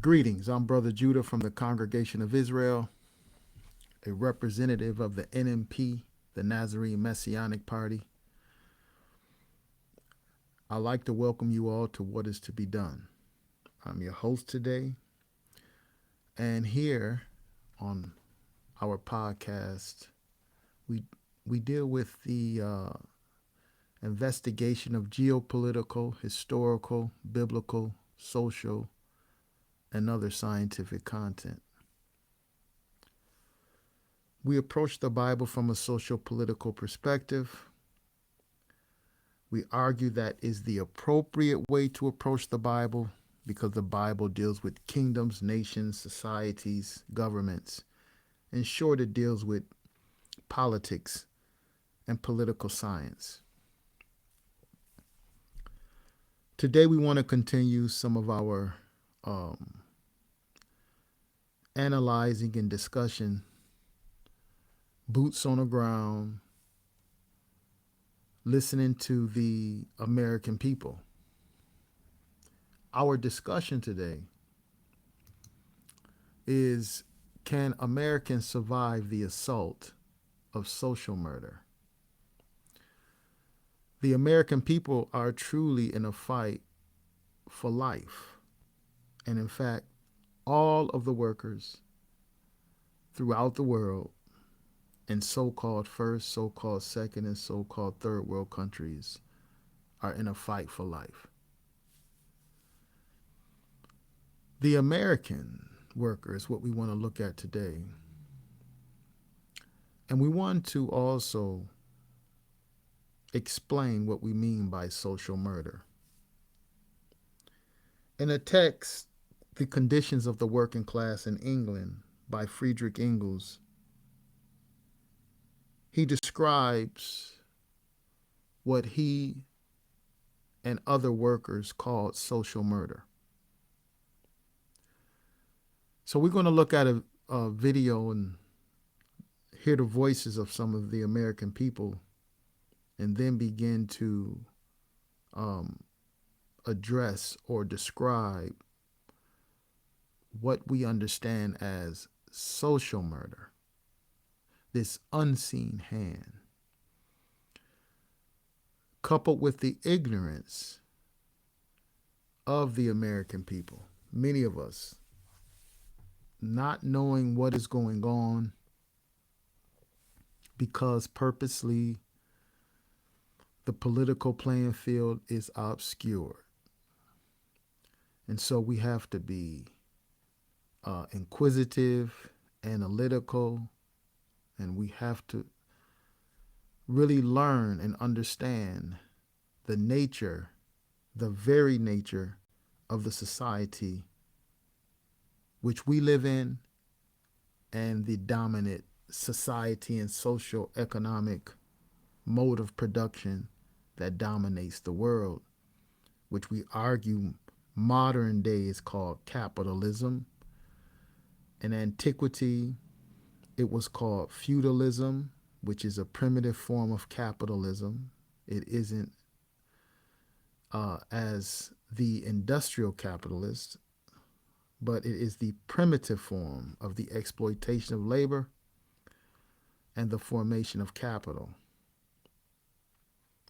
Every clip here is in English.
Greetings. I'm Brother Judah from the Congregation of Israel, a representative of the NMP, the Nazarene Messianic Party. I'd like to welcome you all to What Is to Be Done. I'm your host today, and here on our podcast, we we deal with the investigation of geopolitical, historical, biblical, social, and other scientific content. We approach the Bible from a social political perspective. We argue that is the appropriate way to approach the Bible because the Bible deals with kingdoms, nations, societies, governments. In short, it deals with politics and political science. Today, we want to continue some of our analyzing and discussion, boots on the ground, listening to the American people. Our discussion today is, can Americans survive the assault of social murder? The American people are truly in a fight for life. And in fact, all of the workers throughout the world in so-called first, so-called second, and so-called third world countries are in a fight for life. The American worker is what we want to look at today. And we want to also explain what we mean by social murder. In a text, The Conditions of the Working Class in England by Friedrich Engels, he describes what he and other workers called social murder. So we're going to look at a video and hear the voices of some of the American people and then begin to address or describe what we understand as social murder, this unseen hand, coupled with the ignorance of the American people, many of us not knowing what is going on because purposely the political playing field is obscured. And so we have to be inquisitive, analytical, and we have to really learn and understand the nature, the very nature of the society which we live in and the dominant society and social economic mode of production that dominates the world, which we argue modern day is called capitalism. In antiquity, it was called feudalism, which is a primitive form of capitalism. It isn't as the industrial capitalist, but it is the primitive form of the exploitation of labor and the formation of capital.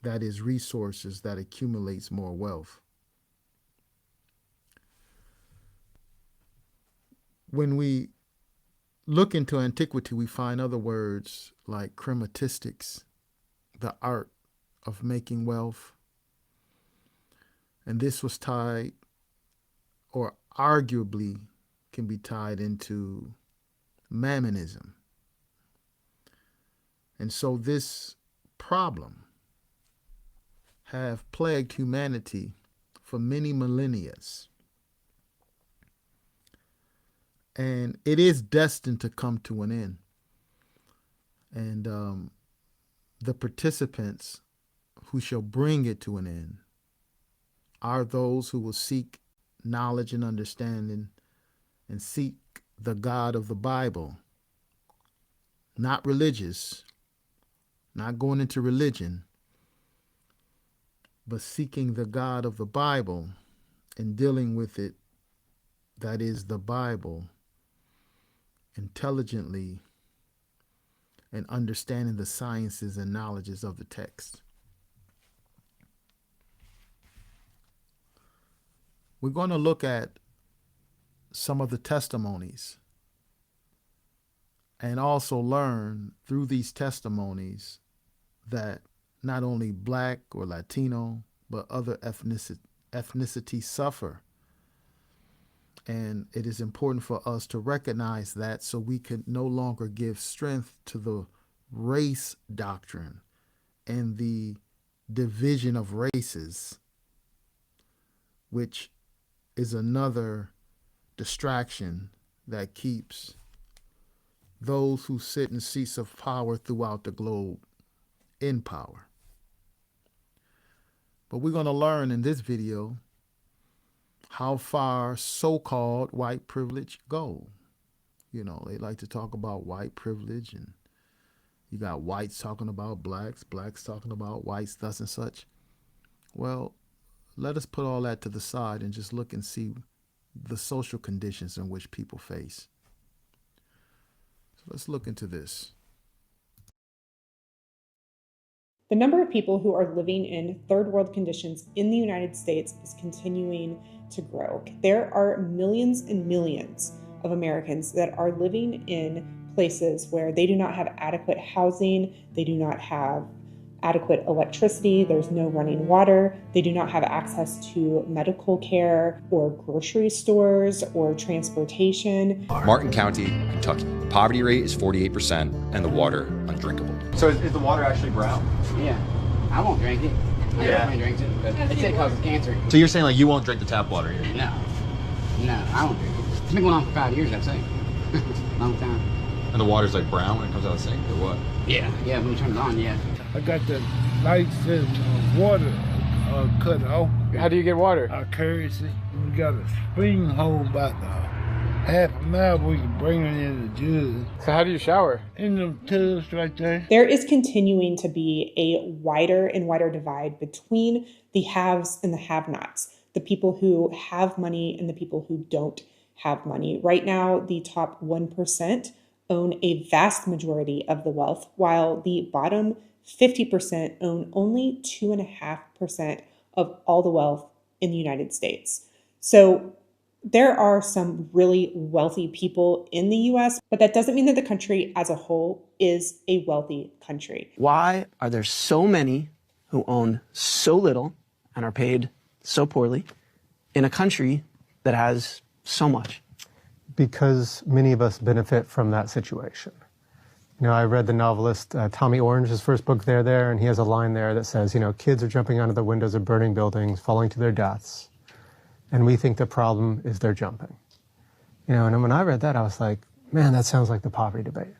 That is resources that accumulates more wealth. When we look into antiquity, we find other words like chrematistics, the art of making wealth. And this was tied, or arguably can be tied into mammonism. And so this problem have plagued humanity for many millennia. And it is destined to come to an end. And the participants who shall bring it to an end are those who will seek knowledge and understanding and seek the God of the Bible, not religious, not going into religion, but seeking the God of the Bible and dealing with it that is the Bible, intelligently and understanding the sciences and knowledges of the text. We're going to look at some of the testimonies and also learn through these testimonies that not only Black or Latino, but other ethnicities suffer. And it is important for us to recognize that so we can no longer give strength to the race doctrine and the division of races, which is another distraction that keeps those who sit in seats of power throughout the globe in power. But we're going to learn in this video how far so-called white privilege go. You know, they like to talk about white privilege, and you got whites talking about blacks, blacks talking about whites, thus and such. Well, let us put all that to the side and just look and see the social conditions in which people face. So let's look into this. The number of people who are living in third world conditions in the United States is continuing to grow. There are millions and millions of Americans that are living in places where they do not have adequate housing, they do not have adequate electricity, there's no running water, they do not have access to medical care or grocery stores or transportation. Martin County, Kentucky. Poverty rate is 48% and the water undrinkable. So is the water actually brown? Yeah, I won't drink it. My girlfriend drinks it, but they say it causes cancer. So you're saying like you won't drink the tap water here? No, I won't drink it. It's been going on for 5 years, I'd say. Long time. And the water's like brown when it comes out of the sink, or what? Yeah, when you turn it on, yeah. I got the lights and water cut off. How do you get water? I carry it. We got a spring hole about half a mile. We can bring it in the jug. So how do you shower? In the tubs right there. There is continuing to be a wider and wider divide between the haves and the have-nots, the people who have money and the people who don't have money. Right now, the top 1% own a vast majority of the wealth, while the bottom 50% own only 2.5% of all the wealth in the United States. So there are some really wealthy people in the US, but that doesn't mean that the country as a whole is a wealthy country. Why are there so many who own so little and are paid so poorly in a country that has so much? Because many of us benefit from that situation. You know, I read the novelist Tommy Orange's first book, There, and he has a line there that says, you know, kids are jumping out of the windows of burning buildings, falling to their deaths, and we think the problem is they're jumping. You know, and when I read that, I was like, man, that sounds like the poverty debate.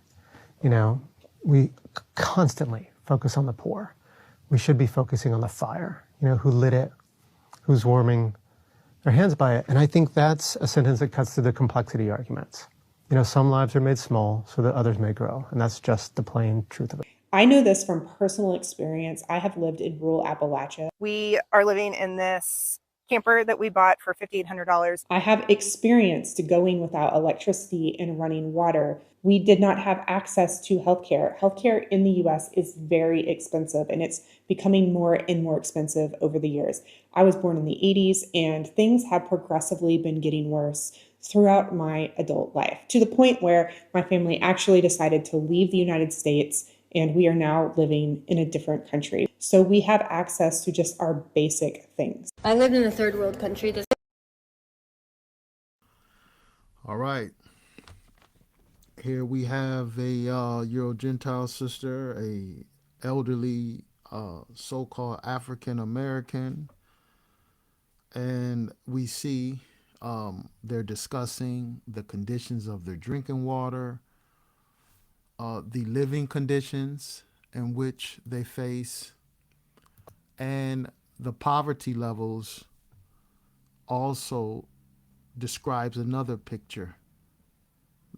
You know, we constantly focus on the poor. We should be focusing on the fire, you know, who lit it, who's warming their hands by it. And I think that's a sentence that cuts through the complexity arguments. You know, some lives are made small so that others may grow. And that's just the plain truth of it. I know this from personal experience. I have lived in rural Appalachia. We are living in this camper that we bought for $5,800. I have experienced going without electricity and running water. We did not have access to healthcare. Healthcare in the US is very expensive, and it's becoming more and more expensive over the years. I was born in the 80s, and things have progressively been getting worse throughout my adult life, to the point where my family actually decided to leave the United States, and we are now living in a different country. So we have access to just our basic things. I lived in a third world country. All right. Here we have a Euro-Gentile sister, a elderly so-called African American, and we see they're discussing the conditions of their drinking water, the living conditions in which they face, and the poverty levels also describes another picture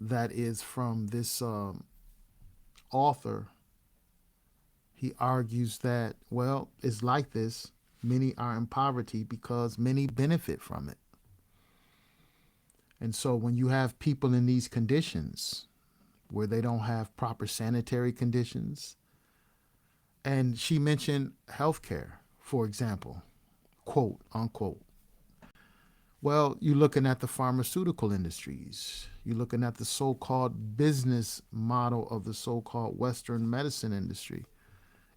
that is from this author. He argues that, well, it's like this. Many are in poverty because many benefit from it. And so when you have people in these conditions where they don't have proper sanitary conditions, and she mentioned healthcare, for example, quote unquote. Well, you're looking at the pharmaceutical industries. You're looking at the so-called business model of the so-called Western medicine industry.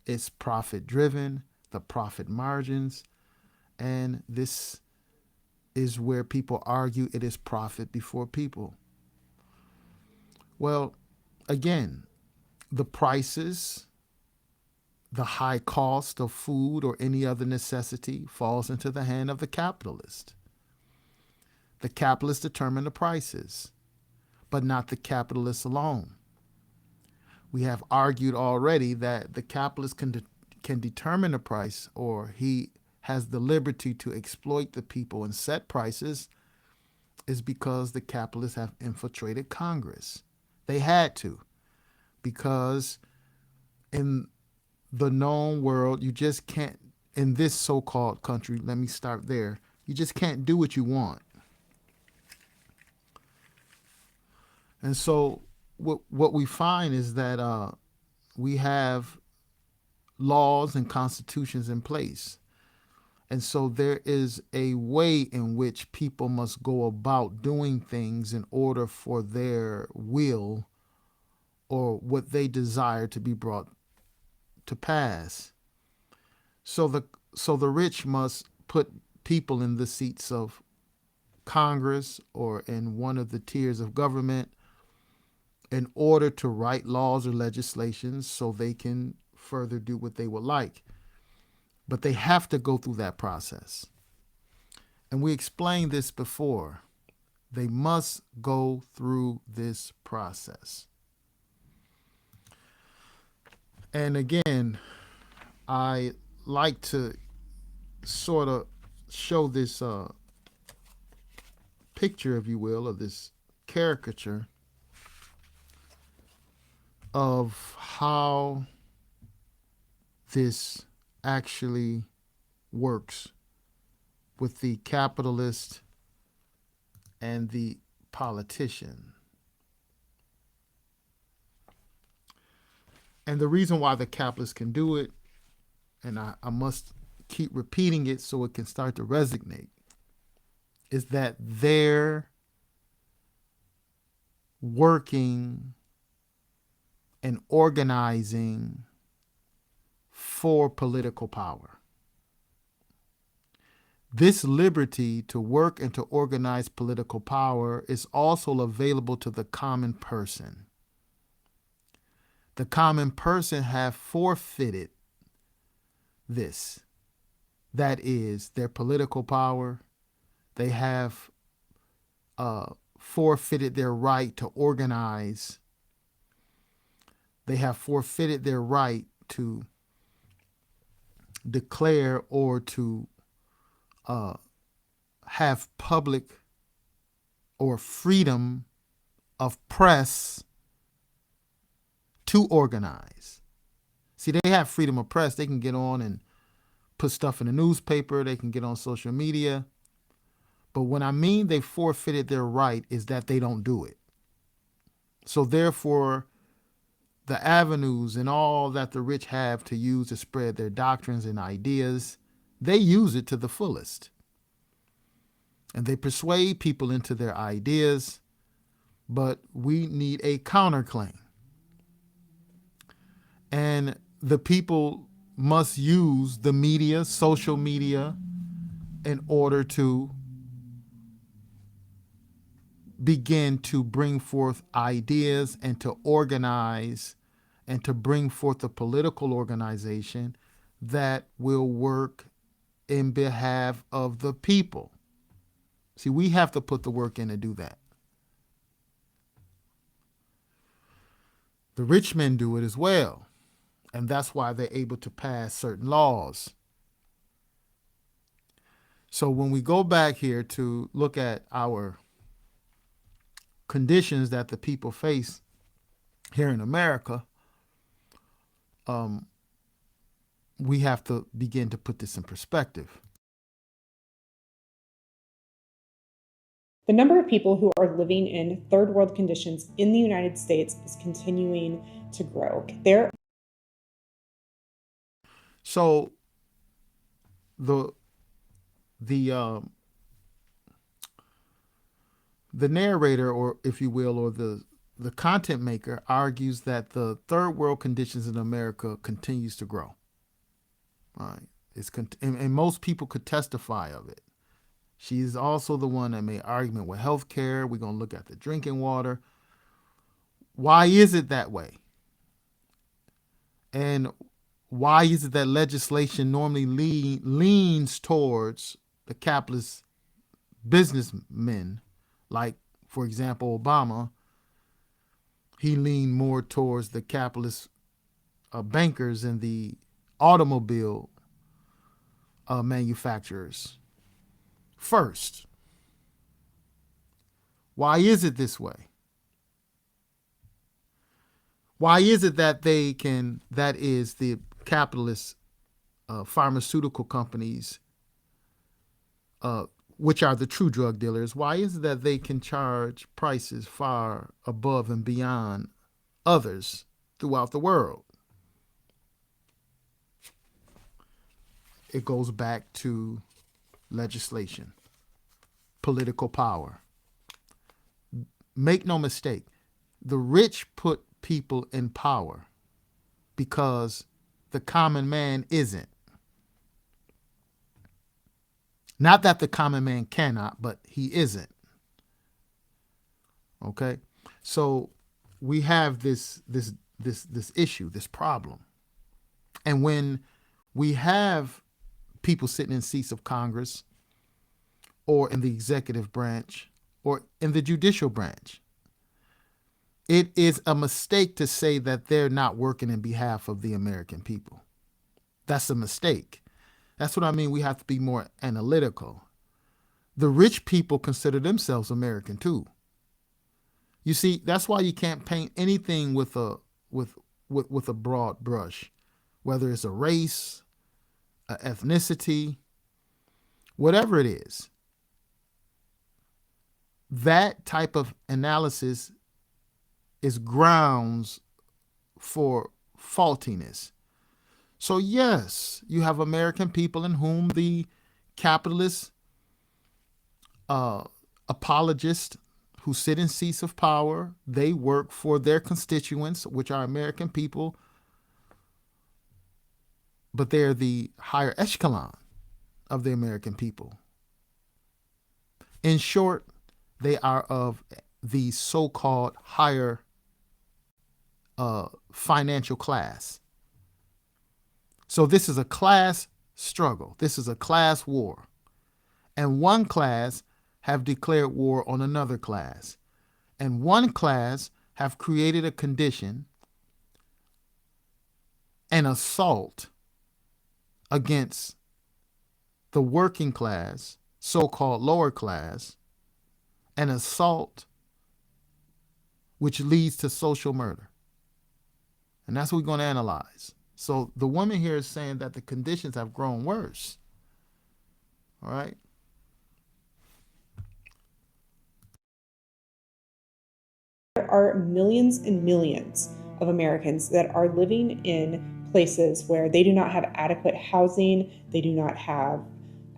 It's profit driven, the profit margins, and this is where people argue it is profit before people. Well, again, the prices, the high cost of food or any other necessity falls into the hand of the capitalist. The capitalists determine the prices, but not the capitalists alone. We have argued already that the capitalist can determine the price, or he has the liberty to exploit the people and set prices, is because the capitalists have infiltrated Congress. They had to, because in the known world, you just can't, in this so-called country, let me start there, you just can't do what you want. And so what we find is that we have laws and constitutions in place. And so there is a way in which people must go about doing things in order for their will or what they desire to be brought to pass. So the rich must put people in the seats of Congress or in one of the tiers of government in order to write laws or legislations so they can further do what they would like. But they have to go through that process. And we explained this before. They must go through this process. And again, I like to sort of show this picture, if you will, of this caricature of how this actually works with the capitalist and the politician. And the reason why the capitalist can do it, and I must keep repeating it so it can start to resonate, is that they're working and organizing for political power. This liberty to work and to organize political power is also available to the common person. The common person have forfeited this. That is their political power. They have forfeited their right to organize. They have forfeited their right to declare or to have public or freedom of press to organize. See, they have freedom of press. They can get on and put stuff in the newspaper. They can get on social media. But when I mean they forfeited their right is that they don't do it. So therefore, the avenues and all that the rich have to use to spread their doctrines and ideas, they use it to the fullest. And they persuade people into their ideas, but we need a counterclaim. And the people must use the media, social media, in order to begin to bring forth ideas and to organize and to bring forth a political organization that will work in behalf of the people. See, we have to put the work in to do that. The rich men do it as well. And that's why they're able to pass certain laws. So when we go back here to look at our conditions that the people face here in America, we have to begin to put this in perspective. The number of people who are living in third world conditions in the United States is continuing to grow. So the narrator, or if you will, or the content maker argues that the third world conditions in America continues to grow. All right. And most people could testify of it. She's also the one that made argument with healthcare. We're going to look at the drinking water. Why is it that way? And why is it that legislation normally leans towards the capitalist businessmen? Like, for example, Obama, he leaned more towards the capitalist bankers and the automobile manufacturers first. Why is it this way? Why is it that that is the capitalist pharmaceutical companies, which are the true drug dealers, why is it that they can charge prices far above and beyond others throughout the world? It goes back to legislation, political power. Make no mistake, the rich put people in power because the common man isn't. Not that the common man cannot, but he isn't. Okay? So we have this issue, this problem. And when we have people sitting in seats of Congress or in the executive branch or in the judicial branch, it is a mistake to say that they're not working in behalf of the American people. That's a mistake. That's what I mean. We have to be more analytical. The rich people consider themselves American too. You see, that's why you can't paint anything with a broad brush, whether it's a race, an ethnicity, whatever it is. That type of analysis is grounds for faultiness. So yes, you have American people in whom the capitalist apologists who sit in seats of power, they work for their constituents, which are American people, but they're the higher echelon of the American people. In short, they are of the so-called higher financial class. So this is a class struggle. This is a class war. And one class have declared war on another class. And one class have created a condition, an assault against the working class, so-called lower class, an assault which leads to social murder. And that's what we're going to analyze. So the woman here is saying that the conditions have grown worse. All right. There are millions and millions of Americans that are living in places where they do not have adequate housing, they do not have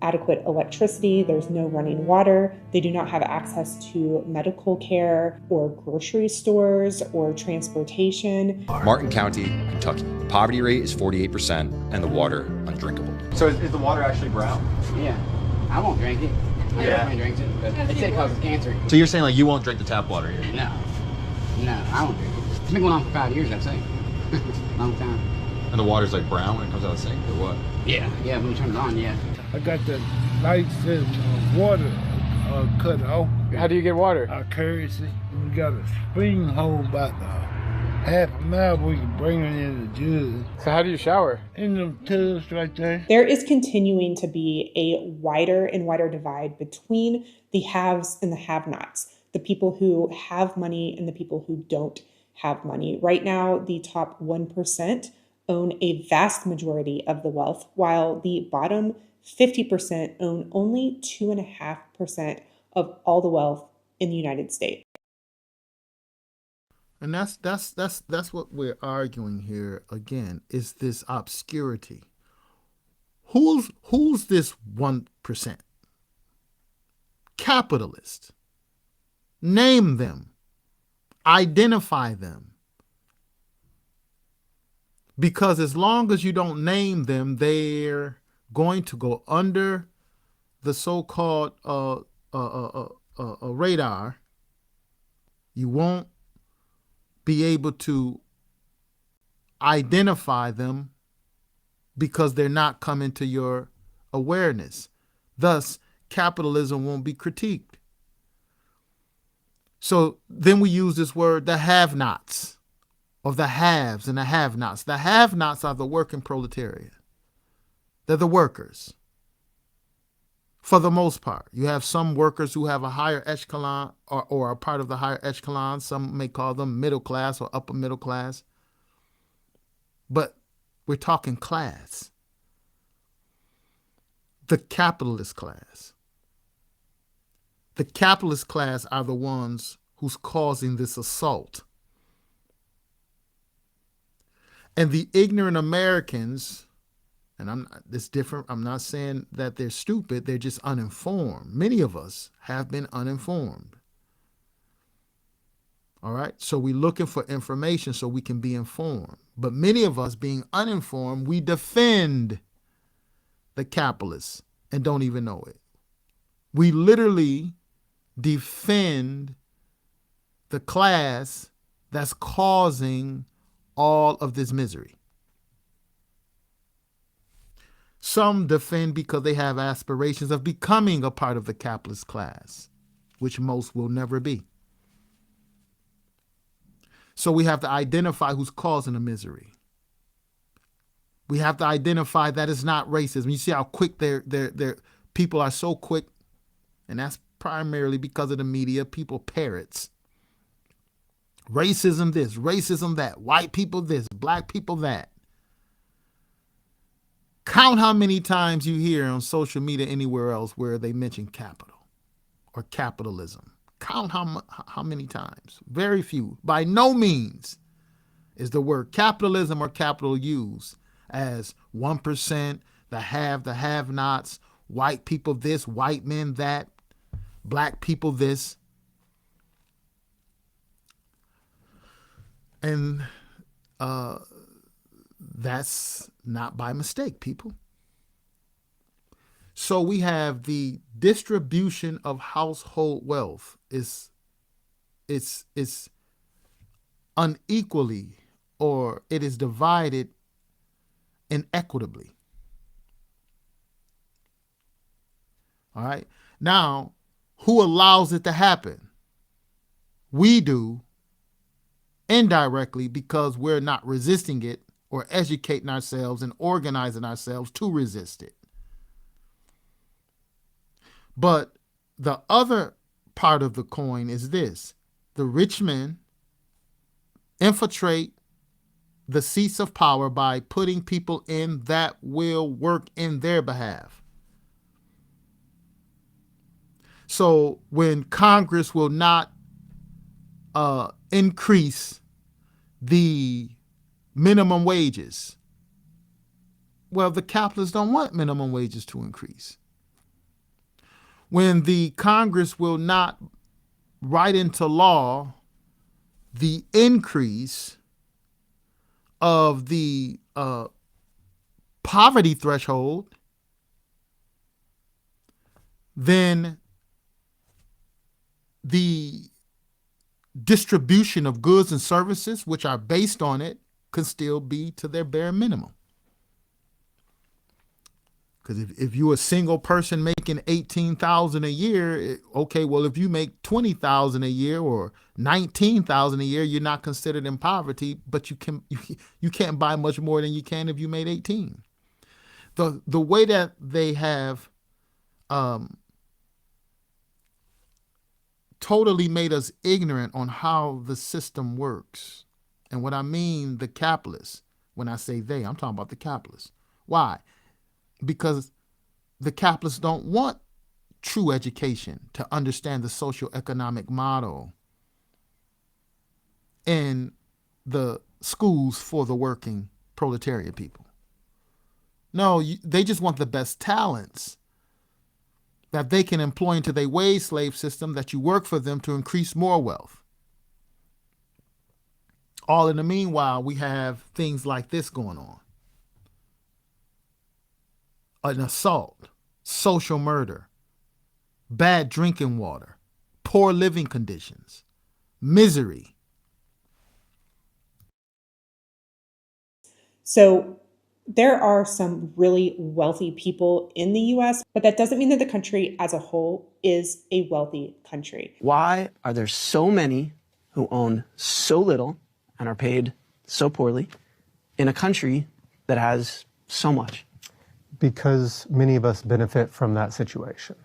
adequate electricity, there's no running water, they do not have access to medical care or grocery stores or transportation. Martin County, Kentucky. Poverty rate is 48% and the water undrinkable. So is the water actually brown? Yeah. I won't drink it. My girlfriend drinks it, but they say it causes cancer. So you're saying like you won't drink the tap water here? No, I won't drink it. It's been going on for 5 years, I'd say. Long time. And the water's like brown when it comes out of the sink, or what? Yeah, when you turn it on, yeah. I got the lights and water cut off. How do you get water? I carry it. We got a spring hole about half a mile. We can bring it in the jug. So how do you shower? In the tubs right there. There is continuing to be a wider and wider divide between the haves and the have-nots, the people who have money and the people who don't have money. Right now, the top 1% own a vast majority of the wealth, while the bottom 50% own only 2.5% of all the wealth in the United States. And that's what we're arguing here again, is this obscurity. Who's this 1%? Capitalists. Name them. Identify them. Because as long as you don't name them, they're going to go under the so-called radar. You won't be able to identify them because they're not coming to your awareness. Thus, capitalism won't be critiqued. So then we use this word, the have-nots, or the haves and the have-nots. The have-nots are the working proletariat. They're the workers. For the most part, you have some workers who have a higher echelon or are part of the higher echelon. Some may call them middle class or upper middle class. But we're talking class. The capitalist class. The capitalist class are the ones who's causing this assault. And the ignorant Americans, and it's different. I'm not saying that they're stupid. They're just uninformed. Many of us have been uninformed. All right. So we're looking for information so we can be informed. But many of us, being uninformed, we defend the capitalists and don't even know it. We literally defend the class that's causing all of this misery. Some defend because they have aspirations of becoming a part of the capitalist class, which most will never be. So we have to identify who's causing the misery. We have to identify that it's not racism. You see how quick people are so quick, and that's primarily because of the media. People parrots. Racism this, racism that, white people this, black people that. Count how many times you hear on social media anywhere else where they mention capital or capitalism. Count how many times. Very few. By no means is the word capitalism or capital used as 1%, the have-nots, white people this, white men that, black people this. And that's not by mistake, people. So we have the distribution of household wealth is unequally, or it is divided inequitably. All right. Now, who allows it to happen? We do, indirectly, because we're not resisting it or educating ourselves and organizing ourselves to resist it. But the other part of the coin is this: the rich men infiltrate the seats of power by putting people in that will work in their behalf. So when Congress will not increase the minimum wages, well, the capitalists don't want minimum wages to increase. When the Congress will not write into law the increase of the poverty threshold, then the distribution of goods and services which are based on it could still be to their bare minimum. Because if you're a single person making $18,000 a year, okay, well, if you make $20,000 a year or $19,000 a year, you're not considered in poverty, but you can't buy much more than you can if you made 18. The way that they have totally made us ignorant on how the system works. And what I mean, the capitalists, when I say they, I'm talking about the capitalists. Why? Because the capitalists don't want true education, to understand the social economic model in the schools for the working proletariat people. No, they just want the best talents that they can employ into their wage slave system, that you work for them to increase more wealth. All in the meanwhile, we have things like this going on. An assault, social murder, bad drinking water, poor living conditions, misery. So there are some really wealthy people in the US, but that doesn't mean that the country as a whole is a wealthy country. Why are there so many who own so little and are paid so poorly in a country that has so much? Because many of us benefit from that situation.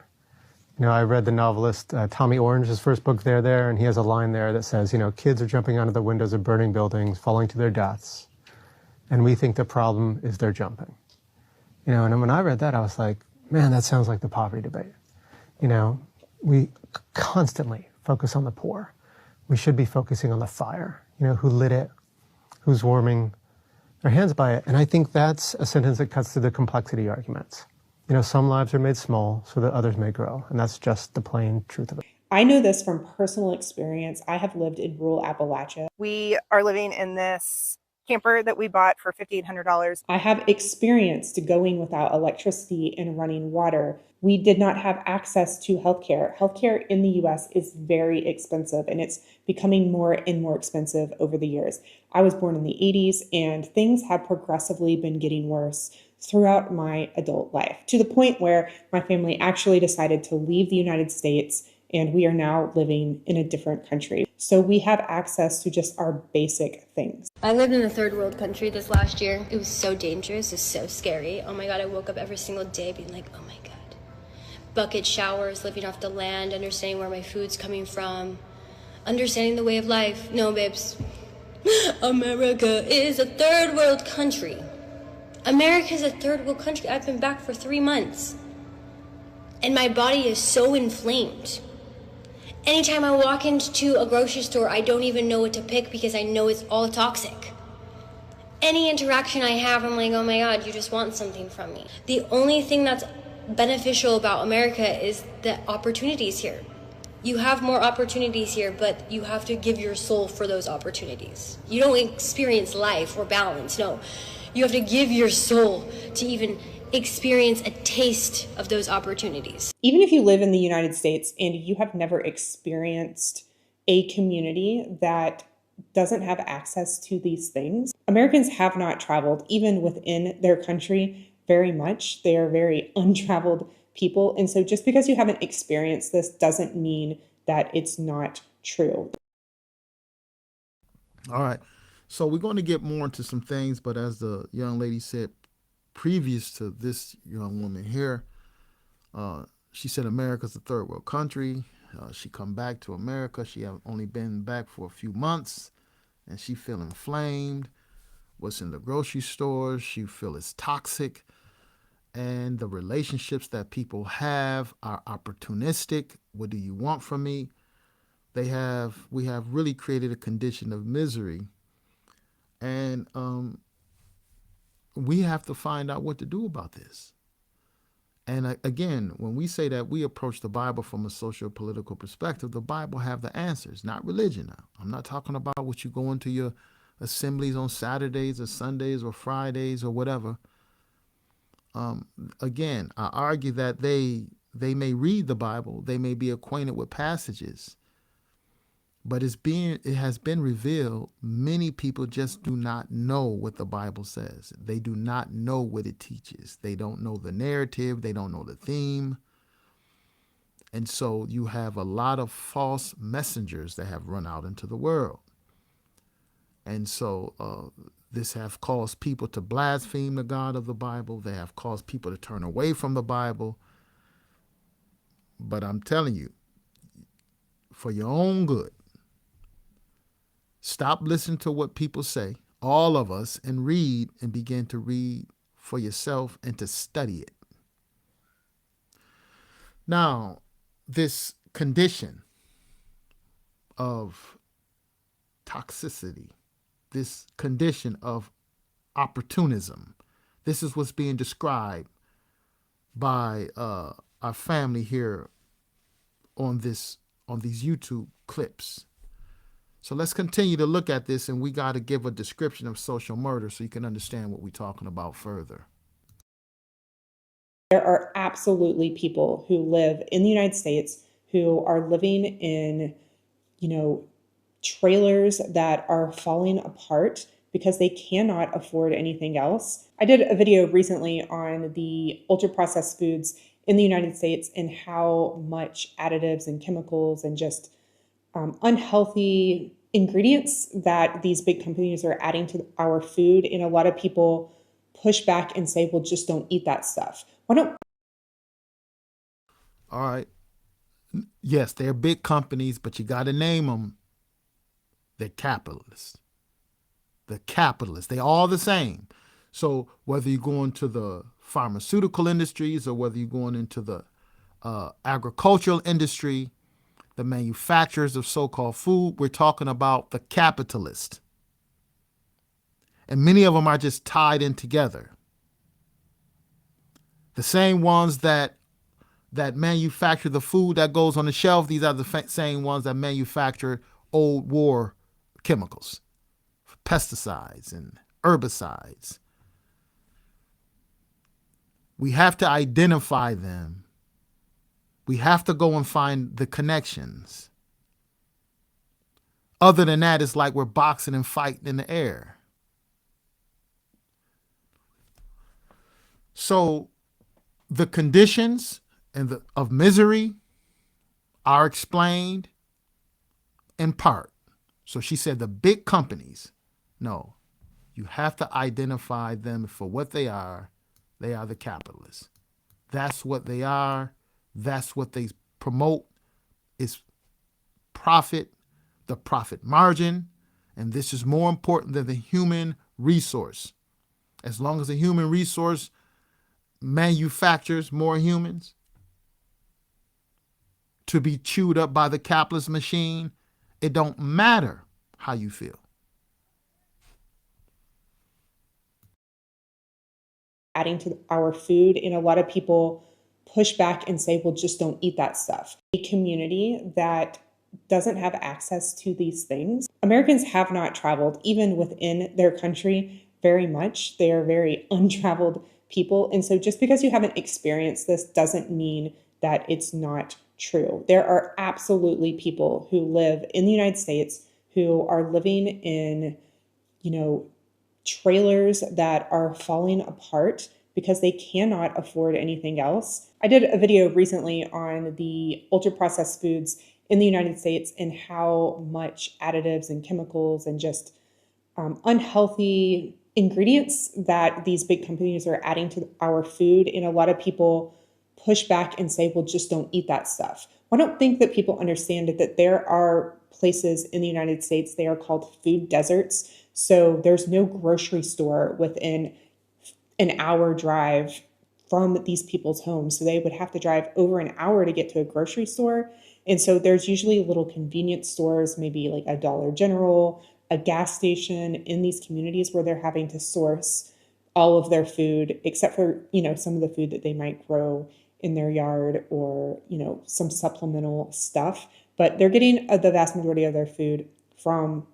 You know, I read the novelist Tommy Orange's first book, There, and he has a line there that says, you know, kids are jumping out of the windows of burning buildings, falling to their deaths, and we think the problem is they're jumping. You know, and when I read that, I was like, man, that sounds like the poverty debate. You know, we constantly focus on the poor. We should be focusing on the fire, you know, who lit it, who's warming their hands by it. And I think that's a sentence that cuts through the complexity arguments. You know, some lives are made small so that others may grow. And that's just the plain truth of it. I know this from personal experience. I have lived in rural Appalachia. We are living in this camper that we bought for $5,800. I have experienced going without electricity and running water. We did not have access to healthcare. Healthcare in the US is very expensive, and it's becoming more and more expensive over the years. I was born in the 80s, and things have progressively been getting worse throughout my adult life, to the point where my family actually decided to leave the United States, and we are now living in a different country. So we have access to just our basic things. I lived in a third world country this last year. It was so dangerous, it was so scary. Oh my God, I woke up every single day being like, oh my God. Bucket showers, living off the land, understanding where my food's coming from, understanding the way of life. No, babes. America is a third world country. America is a third world country. I've been back for 3 months. And my body is so inflamed. Anytime I walk into a grocery store, I don't even know what to pick because I know it's all toxic. Any interaction I have, I'm like, oh my God, you just want something from me. The only thing that's beneficial about America is the opportunities here. You have more opportunities here, but you have to give your soul for those opportunities. You don't experience life or balance, no. You have to give your soul to even experience a taste of those opportunities. Even if you live in the United States and you have never experienced a community that doesn't have access to these things, Americans have not traveled, even within their country, very much. They are very untraveled people. And so just because you haven't experienced this doesn't mean that it's not true. All right. So we're going to get more into some things, but as the young lady said, previous to this young woman here, she said America's a third world country. She come back to America. She have only been back for a few months, and she feel inflamed. What's in the grocery stores, she feel it's toxic. And the relationships that people have are opportunistic. What do you want from me? We have really created a condition of misery. And we have to find out what to do about this. And again, when we say that we approach the Bible from a socio-political perspective, the Bible have the answers, not religion now. I'm not talking about what you go into your assemblies on Saturdays or Sundays or Fridays or whatever. Again, I argue that they may read the Bible, they may be acquainted with passages, but it has been revealed many people just do not know what the Bible says. They do not know what it teaches. They don't know the narrative. They don't know the theme. And so you have a lot of false messengers that have run out into the world. And so this have caused people to blaspheme the God of the Bible. They have caused people to turn away from the Bible. But I'm telling you, for your own good, stop listening to what people say, all of us, and read and begin to read for yourself and to study it. Now, this condition of toxicity, this condition of opportunism, this is what's being described by our family here on these YouTube clips. So let's continue to look at this, and we got to give a description of social murder so you can understand what we're talking about further. There are absolutely people who live in the United States who are living in, trailers that are falling apart because they cannot afford anything else. I did a video recently on the ultra processed foods in the United States and how much additives and chemicals and just unhealthy ingredients that these big companies are adding to our food. And a lot of people push back and say, well, just don't eat that stuff. Why don't? All right. Yes, they're big companies, but you got to name them. They're capitalists. The capitalists. They're all the same. So whether you're going to the pharmaceutical industries or whether you're going into the agricultural industry, the manufacturers of so-called food, we're talking about the capitalist. And many of them are just tied in together. The same ones that manufacture the food that goes on the shelf, these are the same ones that manufacture old war chemicals, pesticides and herbicides. We have to identify them. We have to go and find the connections. Other than that, it's like we're boxing and fighting in the air. So the conditions of misery are explained in part. So she said the big companies, no, you have to identify them for what they are. They are the capitalists. That's what they are. That's what they promote is profit, the profit margin. And this is more important than the human resource. As long as the human resource manufactures more humans to be chewed up by the capitalist machine, it don't matter how you feel. Adding to our food, and a lot of people push back and say, well, just don't eat that stuff. A community that doesn't have access to these things. Americans have not traveled, even within their country, very much. They are very untraveled people. And so just because you haven't experienced this doesn't mean that it's not true. There are absolutely people who live in the United States who are living in, trailers that are falling apart because they cannot afford anything else. I did a video recently on the ultra processed foods in the United States and how much additives and chemicals and just unhealthy ingredients that these big companies are adding to our food. And a lot of people push back and say, well, just don't eat that stuff. I don't think that people understand that there are places in the United States, they are called food deserts. So there's no grocery store within an hour drive from these people's homes. So they would have to drive over an hour to get to a grocery store. And so there's usually little convenience stores, maybe like a Dollar General, a gas station in these communities where they're having to source all of their food, except for, some of the food that they might grow in their yard or, some supplemental stuff. But they're getting the vast majority of their food from,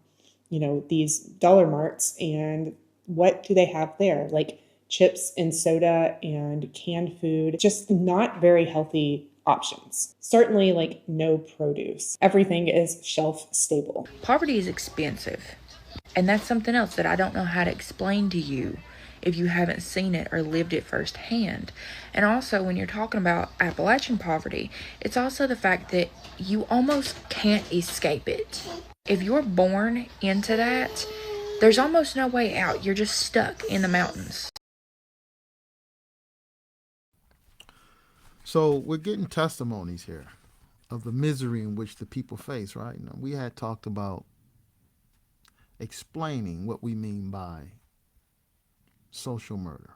these dollar marts. And what do they have there? Like chips and soda and canned food, just not very healthy options. Certainly like no produce. Everything is shelf stable. Poverty is expensive. And that's something else that I don't know how to explain to you if you haven't seen it or lived it firsthand. And also when you're talking about Appalachian poverty, it's also the fact that you almost can't escape it. If you're born into that, there's almost no way out. You're just stuck in the mountains. So we're getting testimonies here of the misery in which the people face, right? Now, we had talked about explaining what we mean by social murder.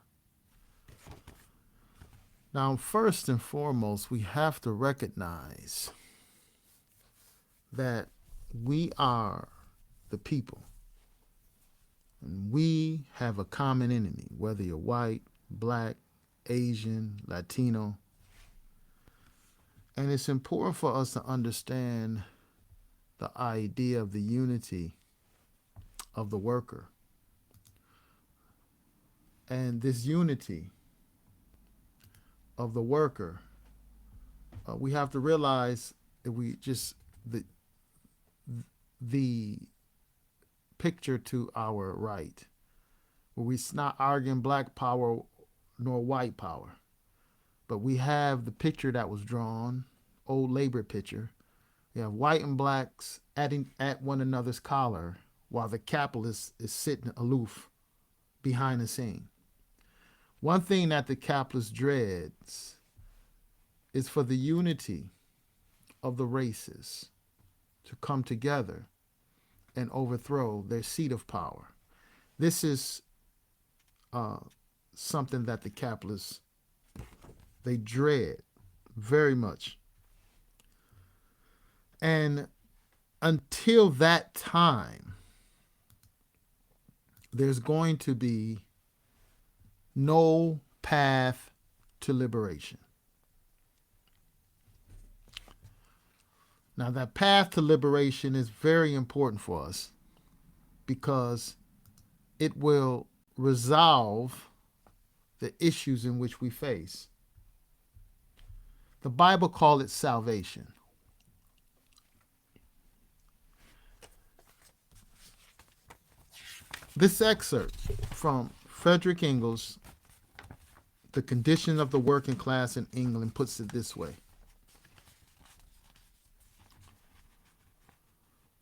Now, first and foremost, we have to recognize that we are the people. And we have a common enemy, whether you're white, black, Asian, Latino. And it's important for us to understand the idea of the unity of the worker. And this unity of the worker, we have to realize if we just the picture to our right, where we're not arguing black power nor white power, but we have the picture that was drawn, old labor picture. We have white and blacks at one another's collar while the capitalist is sitting aloof behind the scene. One thing that the capitalist dreads is for the unity of the races to come together and overthrow their seat of power. This is something that the capitalists, they dread very much. And until that time, there's going to be no path to liberation. Now, that path to liberation is very important for us because it will resolve the issues in which we face. The Bible calls it salvation. This excerpt from Frederick Engels, The Condition of the Working Class in England, puts it this way.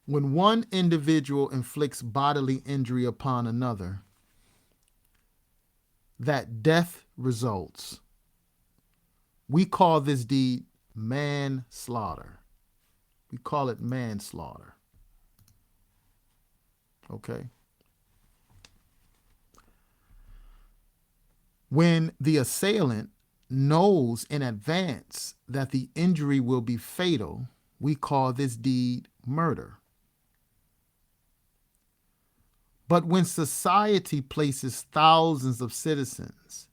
When one individual inflicts bodily injury upon another, that death results. We call this deed manslaughter. We call it manslaughter. Okay? When the assailant knows in advance that the injury will be fatal, we call this deed murder. But when society places thousands of citizens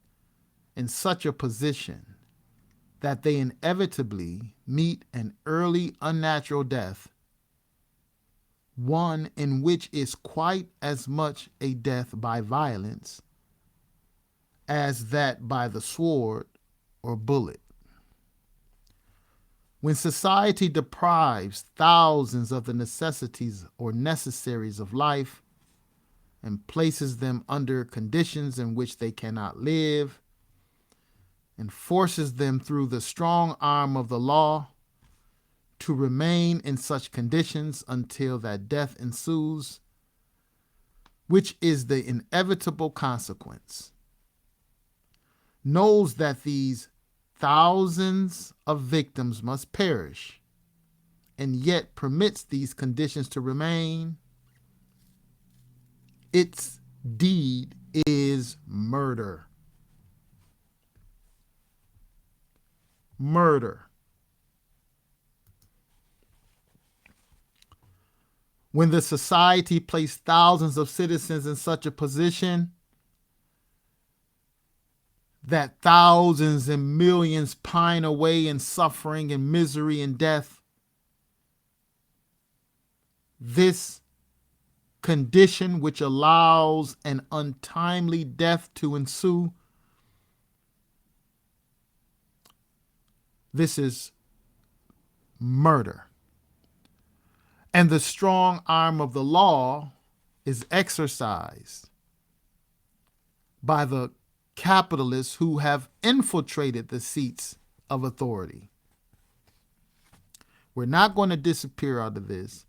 in such a position that they inevitably meet an early unnatural death, one in which is quite as much a death by violence as that by the sword or bullet. When society deprives thousands of the necessities or necessaries of life and places them under conditions in which they cannot live, and forces them through the strong arm of the law to remain in such conditions until that death ensues, which is the inevitable consequence, knows that these thousands of victims must perish, and yet permits these conditions to remain, its deed is murder. Murder. When the society placed thousands of citizens in such a position that thousands and millions pine away in suffering and misery and death, this condition which allows an untimely death to ensue, this is murder. And the strong arm of the law is exercised by the capitalists who have infiltrated the seats of authority. We're not going to disappear out of this.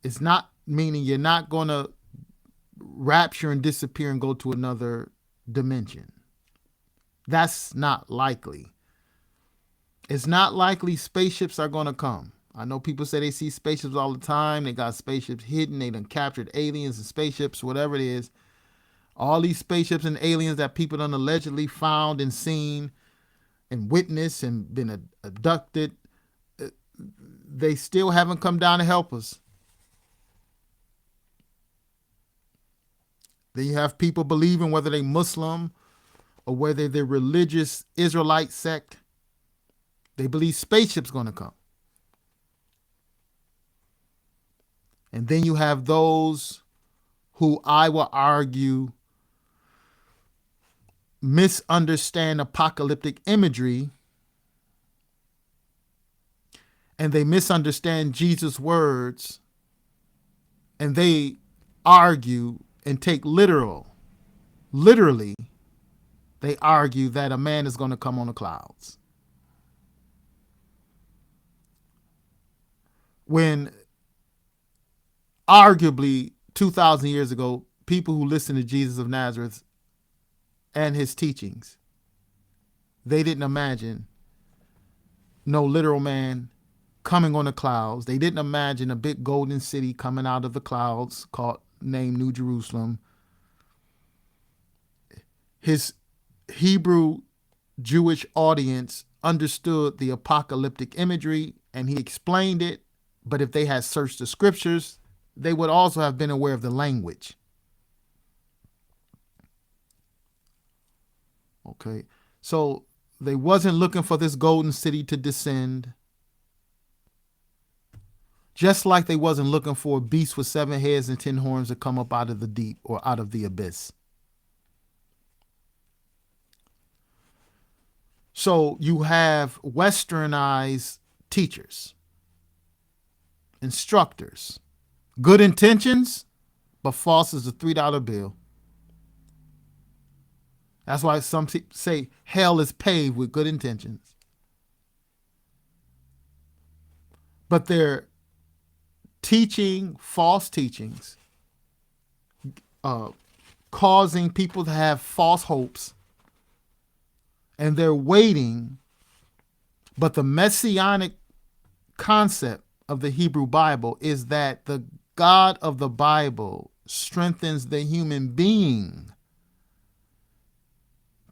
It's not meaning you're not going to rapture and disappear and go to another dimension. That's not likely. It's not likely spaceships are going to come. I know people say they see spaceships all the time. They got spaceships hidden. They done captured aliens and spaceships, whatever it is. All these spaceships and aliens that people done allegedly found and seen, and witnessed and been abducted, they still haven't come down to help us. Then you have people believing, whether they Muslim or whether they're religious Israelite sect, they believe spaceship's going to come. And then you have those who I will argue misunderstand apocalyptic imagery, and they misunderstand Jesus' words, and they argue and take literally, they argue that a man is going to come on the clouds. When arguably 2,000 years ago, people who listened to Jesus of Nazareth and his teachings, they didn't imagine no literal man coming on the clouds. They didn't imagine a big golden city coming out of the clouds named New Jerusalem. His Hebrew Jewish audience understood the apocalyptic imagery and he explained it, but if they had searched the scriptures, they would also have been aware of the language. Okay, so they wasn't looking for this golden city to descend, just like they wasn't looking for a beast with 7 heads and 10 horns to come up out of the deep or out of the abyss. So you have westernized teachers, instructors, good intentions, but false as a $3 bill. That's why some say hell is paved with good intentions. But they're teaching false teachings, causing people to have false hopes, and they're waiting. But the messianic concept of the Hebrew Bible is that the God of the Bible strengthens the human being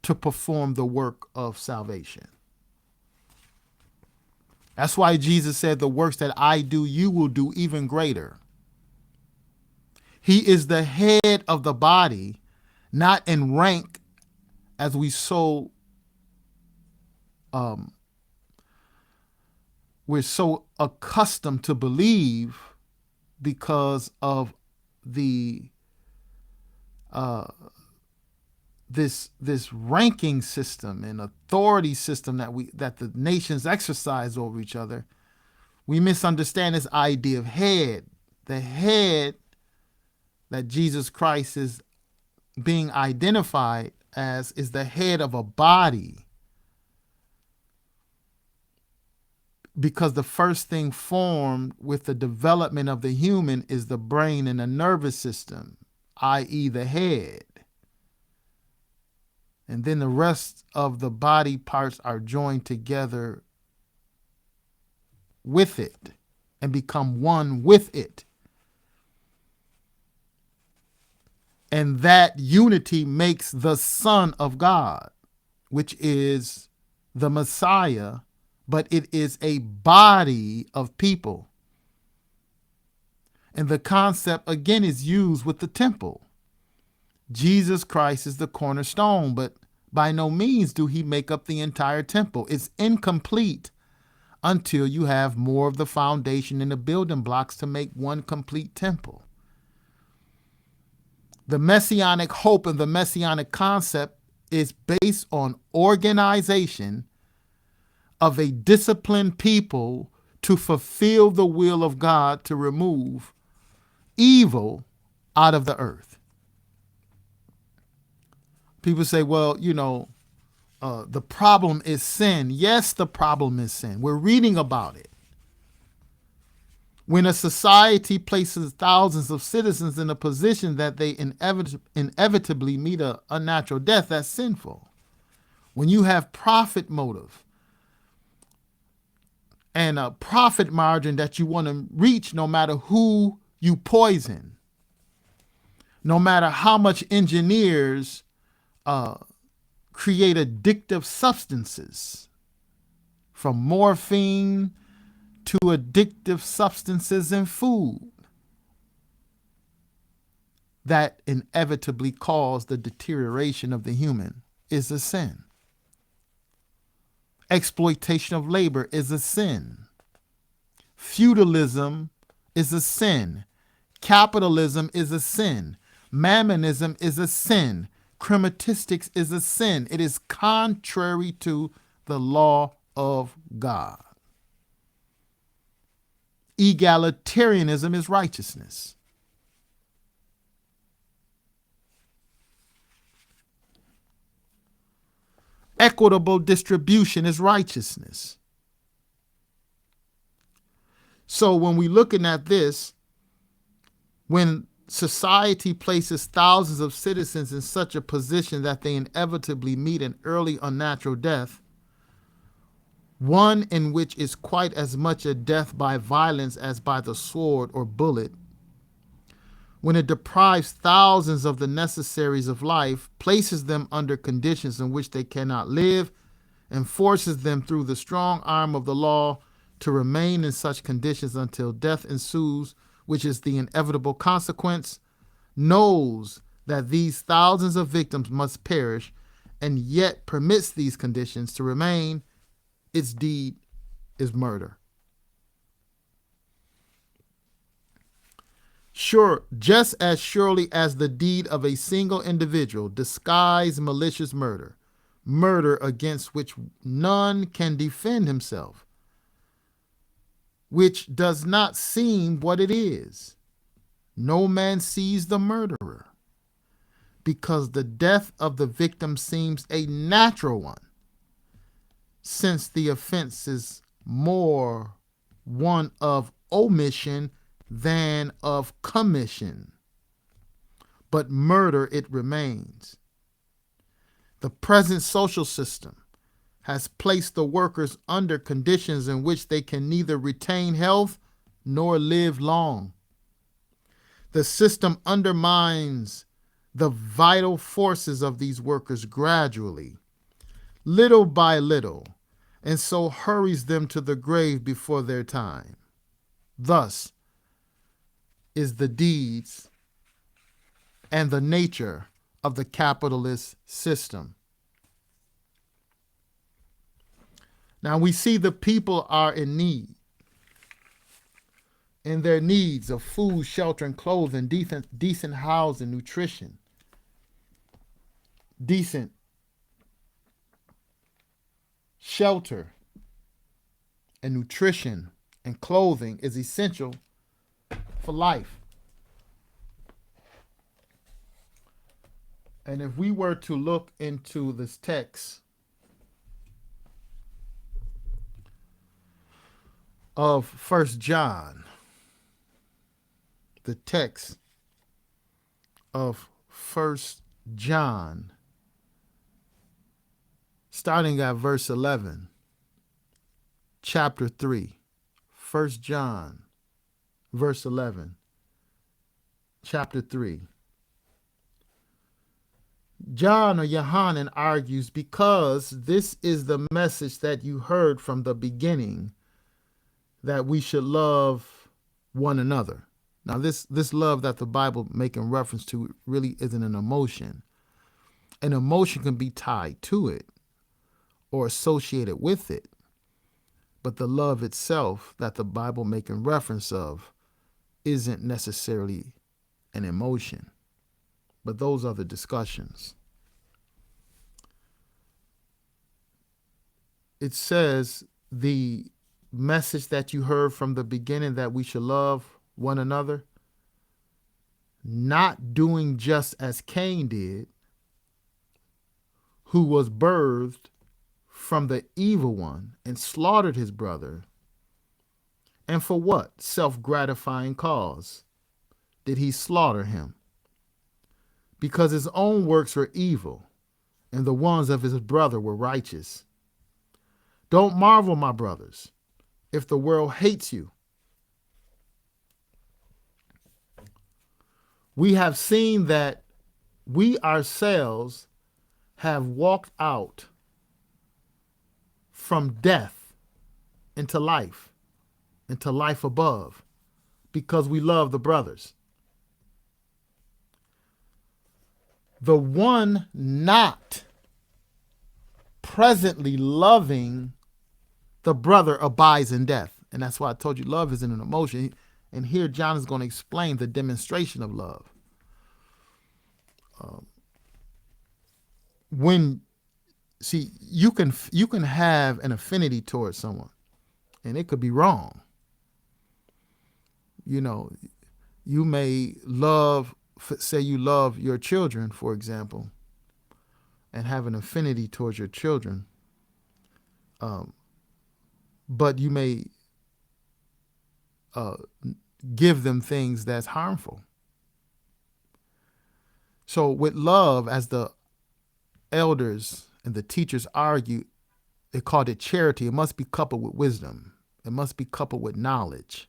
to perform the work of salvation. That's why Jesus said, the works that I do, you will do even greater. He is the head of the body, not in rank as we're so accustomed to believe because of the this ranking system and authority system that the nations exercise over each other. We misunderstand this idea of head. The head that Jesus Christ is being identified as is the head of a body. Because the first thing formed with the development of the human is the brain and the nervous system, i.e. the head. And then the rest of the body parts are joined together with it and become one with it. And that unity makes the Son of God, which is the Messiah, but it is a body of people. And the concept, again, is used with the temple. Jesus Christ is the cornerstone, but by no means do he make up the entire temple. It's incomplete until you have more of the foundation and the building blocks to make one complete temple. The messianic hope and the messianic concept is based on organization of a disciplined people to fulfill the will of God to remove evil out of the earth. People say, well, the problem is sin. Yes, the problem is sin. We're reading about it. When a society places thousands of citizens in a position that they inevitably meet a unnatural death, that's sinful. When you have profit motive and a profit margin that you want to reach no matter who you poison, no matter how much engineers create addictive substances from morphine to addictive substances in food that inevitably cause the deterioration of the human is a sin. Exploitation of labor is a sin. Feudalism is a sin. Capitalism is a sin. Mammonism is a sin. Crematistics is a sin. It is contrary to the law of God. Egalitarianism is righteousness. Equitable distribution is righteousness. So when we're looking at this, when society places thousands of citizens in such a position that they inevitably meet an early unnatural death, one in which is quite as much a death by violence as by the sword or bullet, when it deprives thousands of the necessaries of life, places them under conditions in which they cannot live, and forces them through the strong arm of the law to remain in such conditions until death ensues, which is the inevitable consequence, knows that these thousands of victims must perish, and yet permits these conditions to remain, its deed is murder. Sure, just as surely as the deed of a single individual disguised malicious murder, murder against which none can defend himself, which does not seem what it is. No man sees the murderer, because the death of the victim seems a natural one, since the offense is more one of omission than of commission. But murder it remains. The present social system has placed the workers under conditions in which they can neither retain health nor live long. The system undermines the vital forces of these workers gradually, little by little, and so hurries them to the grave before their time. Thus is the deeds and the nature of the capitalist system. Now we see the people are in need. In their needs of food, shelter, and clothing, decent housing, nutrition, decent shelter and nutrition and clothing is essential for life. And if we were to look into this text of 1 John, the text of 1 John, starting at verse 11, chapter 3, 1 John, verse 11, chapter 3. John or Yohanan argues, because this is the message that you heard from the beginning, that we should love one another. Now, this love that the Bible making reference to really isn't an emotion. An emotion can be tied to it or associated with it. But the love itself that the Bible making reference of isn't necessarily an emotion. But those are the discussions. It says the message that you heard from the beginning, that we should love one another, not doing just as Cain did, who was birthed from the evil one and slaughtered his brother. And for what self-gratifying cause did he slaughter him? Because his own works were evil, and the ones of his brother were righteous. Don't marvel, my brothers, if the world hates you. We have seen that we ourselves have walked out from death into life above, because we love the brothers. The one not presently loving the brother abides in death. And that's why I told you love isn't an emotion. And here John is going to explain the demonstration of love. You can have an affinity towards someone, and it could be wrong. You know, you may say you love your children, for example, and have an affinity towards your children, but you may give them things that's harmful. So with love, as the elders and the teachers argue, they called it charity. It must be coupled with wisdom. It must be coupled with knowledge.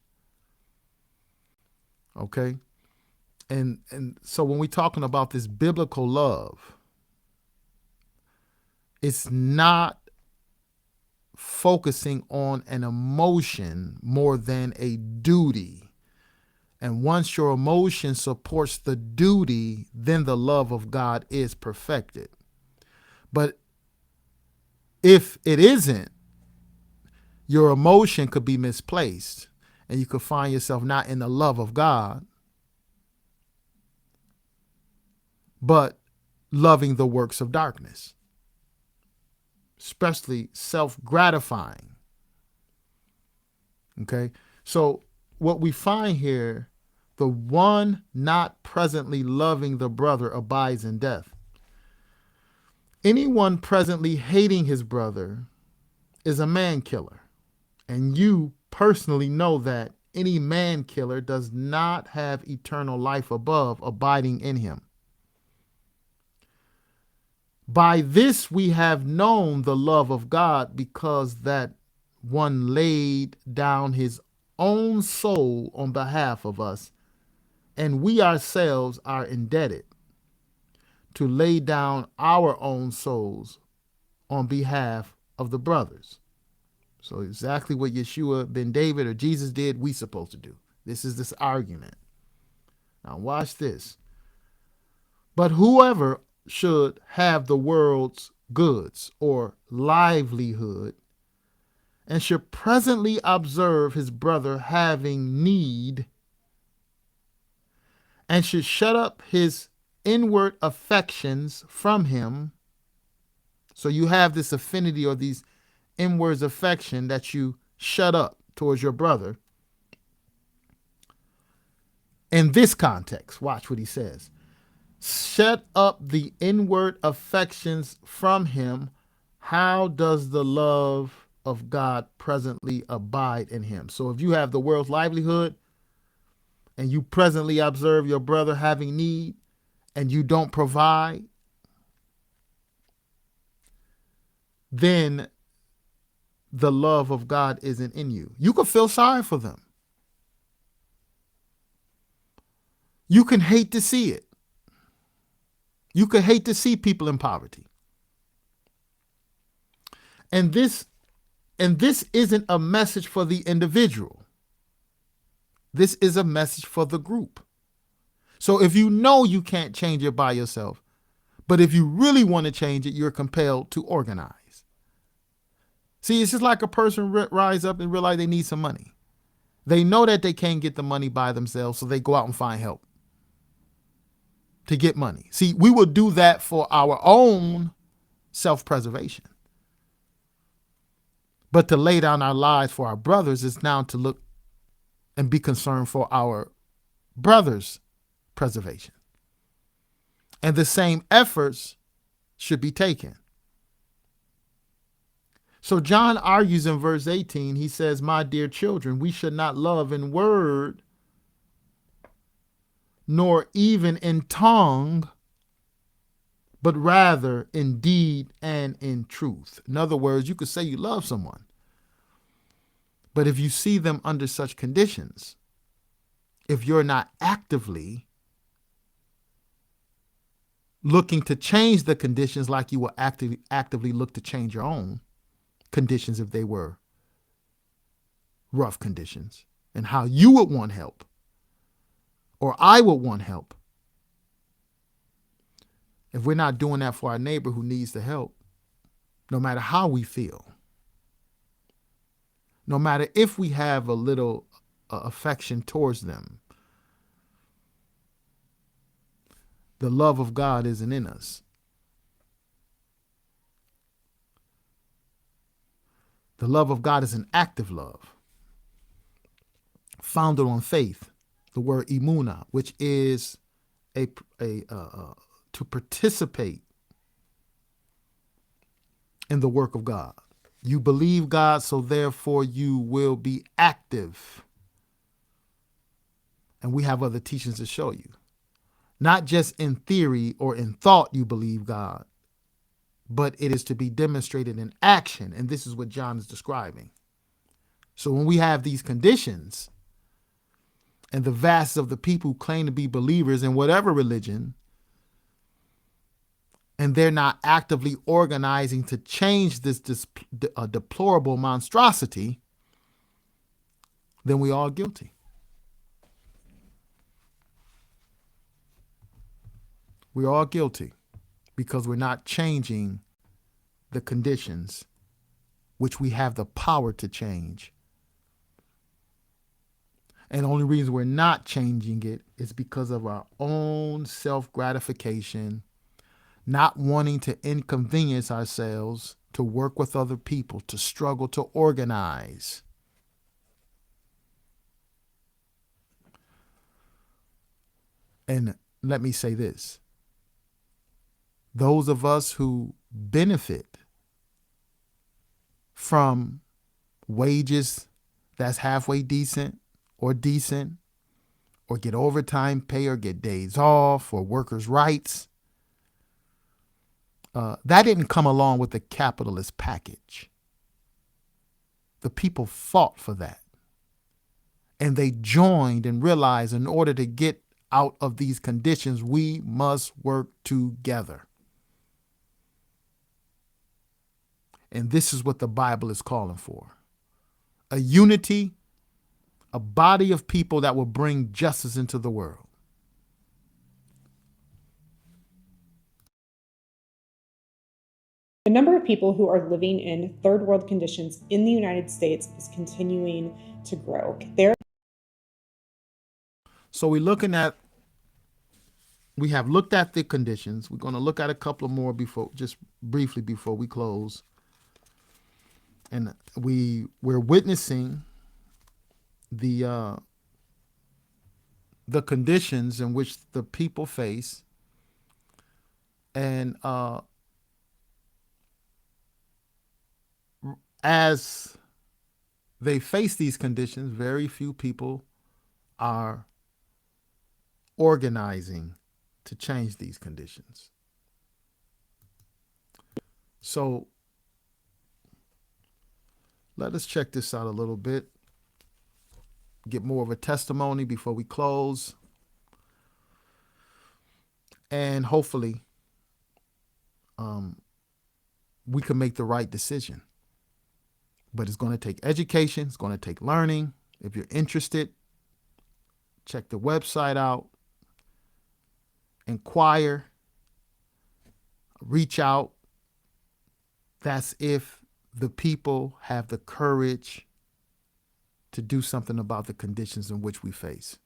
Okay? And so when we're talking about this biblical love, it's not focusing on an emotion more than a duty. And once your emotion supports the duty, then the love of God is perfected. But if it isn't, your emotion could be misplaced, and you could find yourself not in the love of God, but loving the works of darkness, especially self-gratifying. Okay? So what we find here, the one not presently loving the brother abides in death. Anyone presently hating his brother is a man killer. And you personally know that any man killer does not have eternal life above abiding in him. By this we have known the love of God, because that one laid down his own soul on behalf of us, and we ourselves are indebted to lay down our own souls on behalf of the brothers. So exactly what Yeshua ben David or Jesus did, we supposed to do. This is this argument. Now watch this. But whoever should have the world's goods or livelihood, and should presently observe his brother having need, and should shut up his inward affections from him. So you have this affinity or these inward affection that you shut up towards your brother. In this context, watch what he says. Shut up the inward affections from him. How does the love of God presently abide in him? So if you have the world's livelihood and you presently observe your brother having need and you don't provide, then the love of God isn't in you. You could feel sorry for them. You can hate to see it. You could hate to see people in poverty. And this isn't a message for the individual. This is a message for the group. So if you know you can't change it by yourself, but if you really want to change it, you're compelled to organize. See, it's just like a person rise up and realize they need some money. They know that they can't get the money by themselves, so they go out and find help to get money. See, we will do that for our own self-preservation. But to lay down our lives for our brothers is now to look and be concerned for our brothers' preservation. And the same efforts should be taken. So John argues in verse 18, he says, my dear children, we should not love in word, nor even in tongue, but rather in deed and in truth. In other words, you could say you love someone, but if you see them under such conditions, if you're not actively looking to change the conditions like you will actively look to change your own conditions if they were rough conditions and how you would want help, or I would want help. If we're not doing that for our neighbor who needs the help, no matter how we feel, no matter if we have a little affection towards them, the love of God isn't in us. The love of God is an active love, founded on faith, the word imuna, which is to participate in the work of God. You believe God, so therefore you will be active. And we have other teachings to show you. Not just in theory or in thought you believe God, but it is to be demonstrated in action. And this is what John is describing. So when we have these conditions, and the vast of the people who claim to be believers in whatever religion, and they're not actively organizing to change this deplorable monstrosity, then we're all guilty. We're all guilty because we're not changing the conditions which we have the power to change. And the only reason we're not changing it is because of our own self-gratification, not wanting to inconvenience ourselves, to work with other people, to struggle to organize. And let me say this. Those of us who benefit from wages that's halfway decent, or get overtime pay, or get days off, or workers' rights, that didn't come along with the capitalist package. The people fought for that. And they joined and realized in order to get out of these conditions, we must work together. And this is what the Bible is calling for. A unity, a body of people that will bring justice into the world. The number of people who are living in third world conditions in the United States is continuing to grow. So we have looked at the conditions. We're going to look at a couple more just briefly before we close. And we're witnessing the conditions in which the people face, and as they face these conditions, very few people are organizing to change these conditions. So let us check this out a little bit, get more of a testimony before we close, and hopefully we can make the right decision. But it's going to take education, it's going to take learning. If you're interested, check the website out, inquire, reach out. That's if the people have the courage to do something about the conditions in which we face.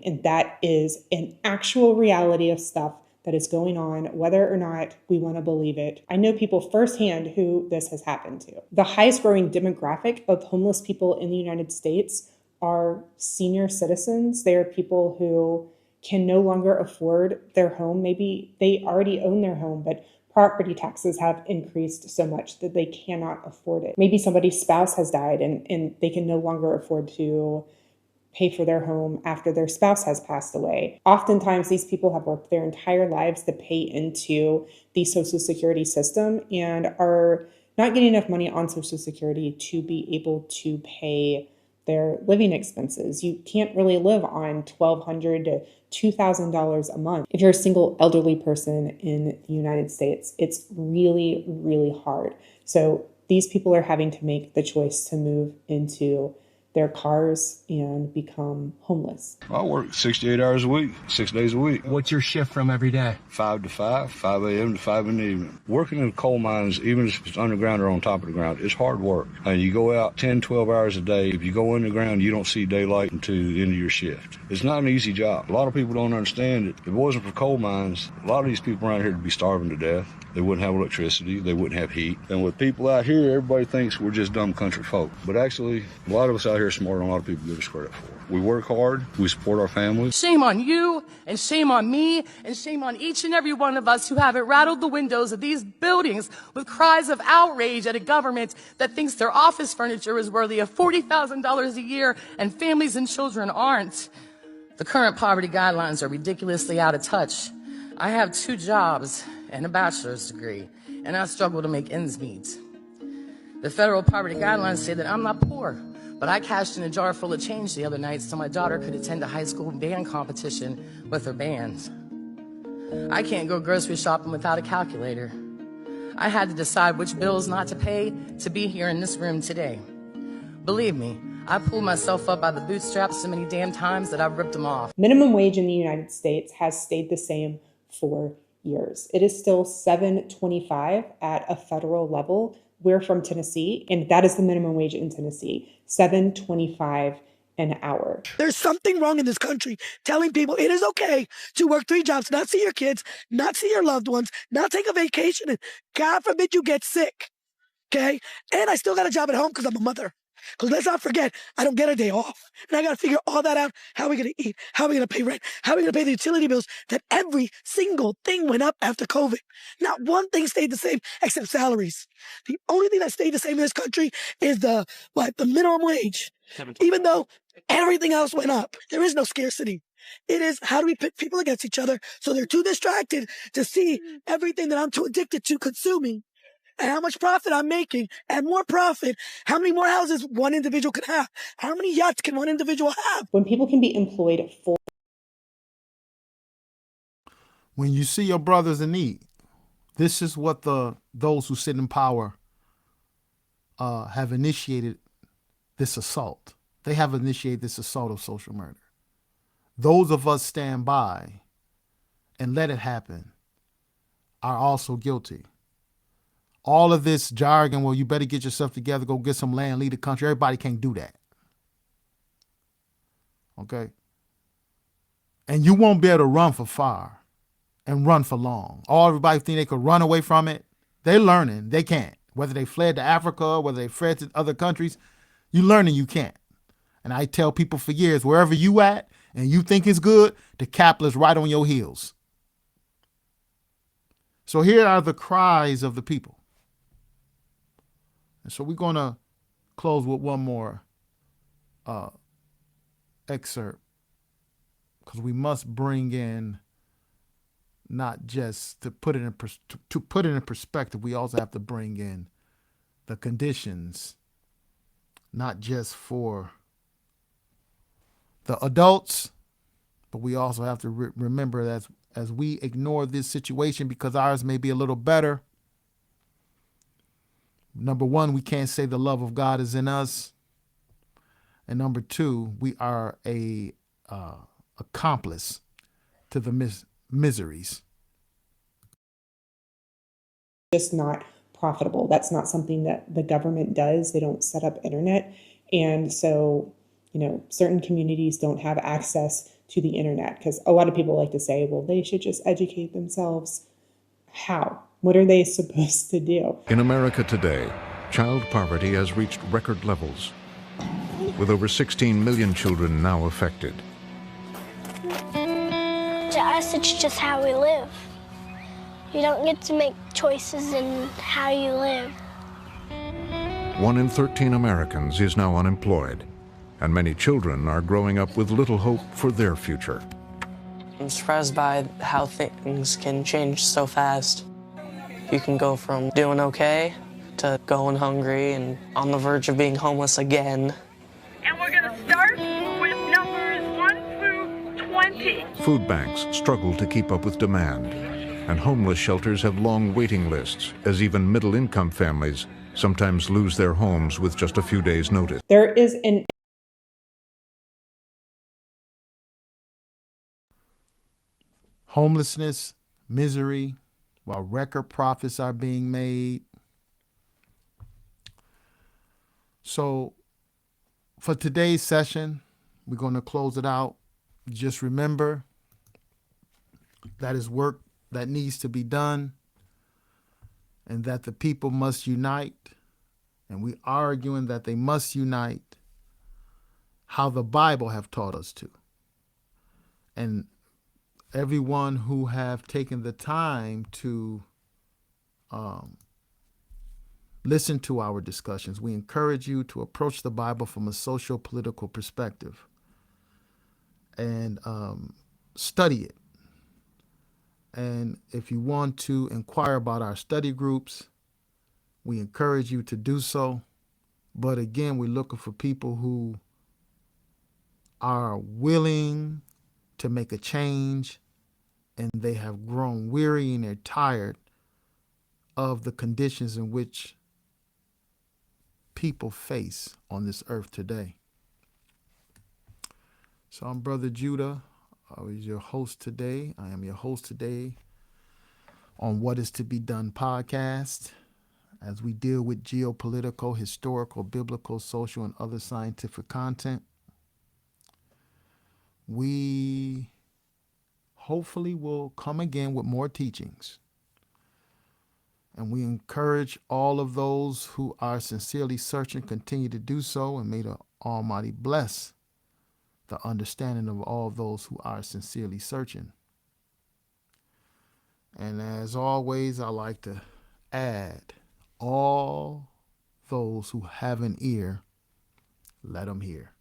And that is an actual reality of stuff that is going on, whether or not we want to believe it. I know people firsthand who this has happened to. The highest growing demographic of homeless people in the United States are senior citizens. They are people who can no longer afford their home. Maybe they already own their home, but property taxes have increased so much that they cannot afford it. Maybe somebody's spouse has died and they can no longer afford to pay for their home after their spouse has passed away. Oftentimes, these people have worked their entire lives to pay into the Social Security system and are not getting enough money on Social Security to be able to pay their living expenses. You can't really live on $1,200 to $2,000 a month. If you're a single elderly person in the United States, it's really, really hard. So these people are having to make the choice to move into their cars and become homeless. I work 68 hours a week, 6 days a week. What's your shift from every day? 5 to 5, 5 a.m. to 5 in the evening. Working in coal mines, even if it's underground or on top of the ground, it's hard work. And you go out 10, 12 hours a day. If you go underground, you don't see daylight until the end of your shift. It's not an easy job. A lot of people don't understand it. If it wasn't for coal mines, a lot of these people around here would be starving to death. They wouldn't have electricity. They wouldn't have heat. And with people out here, everybody thinks we're just dumb country folk. But actually, a lot of us out here are smarter than a lot of people give us credit for. We work hard. We support our families. Shame on you, and shame on me, and shame on each and every one of us who haven't rattled the windows of these buildings with cries of outrage at a government that thinks their office furniture is worthy of $40,000 a year and families and children aren't. The current poverty guidelines are ridiculously out of touch. I have 2 jobs and a bachelor's degree, and I struggle to make ends meet. The federal poverty guidelines say that I'm not poor, but I cashed in a jar full of change the other night so my daughter could attend a high school band competition with her bands. I can't go grocery shopping without a calculator. I had to decide which bills not to pay to be here in this room today. Believe me, I pulled myself up by the bootstraps so many damn times that I've ripped them off. Minimum wage in the United States has stayed the same for years. It is still $7.25 at a federal level. We're from Tennessee, and that is the minimum wage in Tennessee, $7.25 an hour. There's something wrong in this country telling people it is okay to work 3 jobs, not see your kids, not see your loved ones, not take a vacation, and God forbid you get sick, okay? And I still got a job at home because I'm a mother. Because let's not forget, I don't get a day off. And I got to figure all that out. How are we going to eat? How are we going to pay rent? How are we going to pay the utility bills? That every single thing went up after COVID. Not one thing stayed the same except salaries. The only thing that stayed the same in this country is the minimum wage. Even though everything else went up, there is no scarcity. It is how do we pit people against each other so they're too distracted to see everything that I'm too addicted to consuming. And how much profit I'm making, and more profit, how many more houses one individual can have, how many yachts can one individual have. When people can be employed full. When you see your brothers in need, this is what those who sit in power have initiated this assault. They have initiated this assault of social murder. Those of us stand by and let it happen are also guilty. All of this jargon, well, you better get yourself together, go get some land, leave the country. Everybody can't do that. Okay? And you won't be able to run for far and run for long. All everybody think they could run away from it. They're learning they can't. Whether they fled to Africa, whether they fled to other countries, you're learning you can't. And I tell people for years, wherever you at and you think it's good, the capitalist right on your heels. So here are the cries of the people. And so we're going to close with one more excerpt, because we must bring in not just to put it in perspective. We also have to bring in the conditions, not just for the adults, but we also have to remember that as we ignore this situation because ours may be a little better. Number one, we can't say the love of God is in us. And number two, we are a accomplice to the miseries. Just not profitable. That's not something that the government does. They don't set up internet. And so, certain communities don't have access to the internet because a lot of people like to say, well, they should just educate themselves. How? What are they supposed to do? In America today, child poverty has reached record levels, with over 16 million children now affected. To us, it's just how we live. You don't get to make choices in how you live. 1 in 13 Americans is now unemployed, and many children are growing up with little hope for their future. I'm surprised by how things can change so fast. You can go from doing okay to going hungry and on the verge of being homeless again. And we're going to start with numbers 1 through 20. Food banks struggle to keep up with demand, and homeless shelters have long waiting lists as even middle-income families sometimes lose their homes with just a few days' notice. There is an homelessness, misery, while record profits are being made. So for today's session, we're going to close it out. Just remember that is work that needs to be done and that the people must unite. And we arguing that they must unite how the Bible have taught us to. And everyone who have taken the time to listen to our discussions, we encourage you to approach the Bible from a socio-political perspective and study it. And if you want to inquire about our study groups, we encourage you to do so. But again, we're looking for people who are willing to make a change, and they have grown weary and they're tired of the conditions in which people face on this earth today. So I'm Brother Judah. I was your host today. I am your host today on What Is to Be Done podcast, as we deal with geopolitical, historical, biblical, social, and other scientific content. We hopefully will come again with more teachings. And we encourage all of those who are sincerely searching, continue to do so, and may the Almighty bless the understanding of all those who are sincerely searching. And as always, I like to add, all those who have an ear, let them hear.